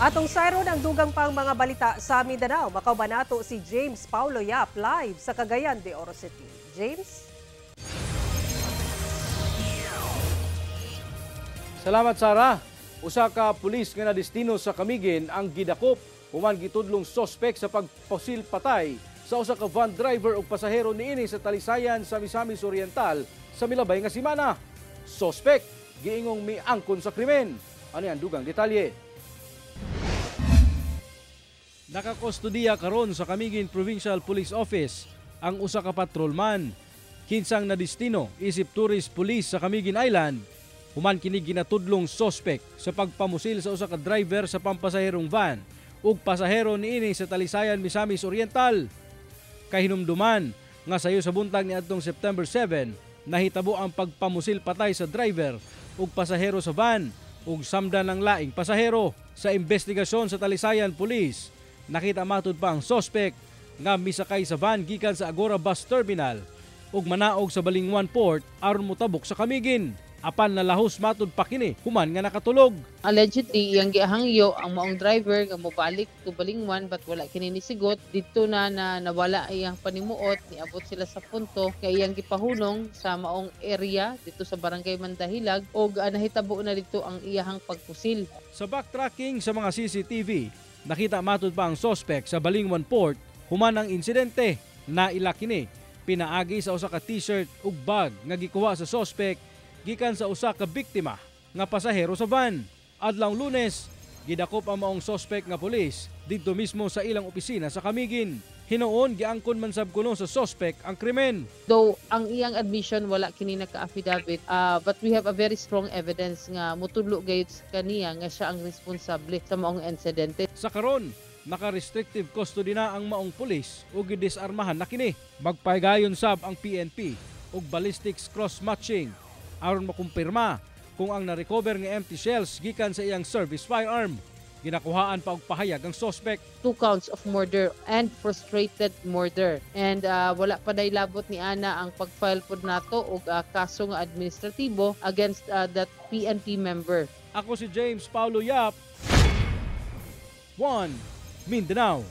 Atong sayro ng dugang pang mga balita sa Mindanao, makabanato si James Paulo Yap live sa Cagayan de Oro City. James? Salamat Sara. Usa ka pulis nga nadestino sa Camiguin ang gidakop human gitudlong sospek sa pagposil patay sa usa ka van driver ug pasahero niini sa Talisayan sa Misamis Oriental sa milabay nga semana. Sospek giingong miangkon sa krimen. Ano yan dugang detalye? Nakakustodiya karon sa Camiguin Provincial Police Office ang usa ka patrolman. Kinsang nadestino isip tourist police sa Camiguin Island. Human kini ginatudlong sospek sa pagpamusil sa usa ka driver sa pampasaherong van ug pasahero niini sa Talisayan, Misamis Oriental. Kahinumduman nga sayo sa buntag niadtong September 7 nahitabo ang pagpamusil patay sa driver ug pasahero sa van ug samdan ng laing pasahero. Sa investigasyon sa Talisayan Police, nakita matud pa ang sospek nga misakay sa van gikan sa Agora Bus Terminal ug manaog sa Balingwan Port aron motabok sa Camiguin. Apan nalahos matud pa kini human nga nakatulog. Allegedly, iyang gihangyo ang maong driver nga mobalik to Balingwan but wala kini nisigot. Dito na nawala iyang panimuot, niabot sila sa punto kay iyang gipahunong sa maong area dito sa Barangay Mandahilag ug nahitabo na dito ang iyahang pagpusil. Sa backtracking sa mga CCTV, nakita matud pa ang sospek sa Balingwan Port human ang insidente. Naila kini pinaagi sa usa ka t-shirt ug bag nga gikuha sa sospek gikan sa usa ka biktima nga pasahero sa van. Adlawng Lunes, gidakop ang maong sospek nga pulis didto mismo sa ilang opisina sa Camiguin. Hinuon giangkon man sab kuno sa sospek ang krimen. Though ang iyang admission wala kini naka-affidavit, but we have a very strong evidence nga mutudlo gayud kaniya nga siya ang responsable sa maong insidente. Sa karon, naka-restrictive custody na ang maong pulis ug gidisarmahan na kini. Magpaygayon sab ang PNP ug ballistics cross-matching aron makumpirma kung ang na-recover nga empty shells gikan sa iyang service firearm. Ginakuhaan pa og pahayag ang suspect. 2 counts of murder and frustrated murder. And wala pa day labot ni ana ang pag-file pod nato og kaso nga administratibo against that PNP member. Ako si James Paulo Yap, 1 Mindanao.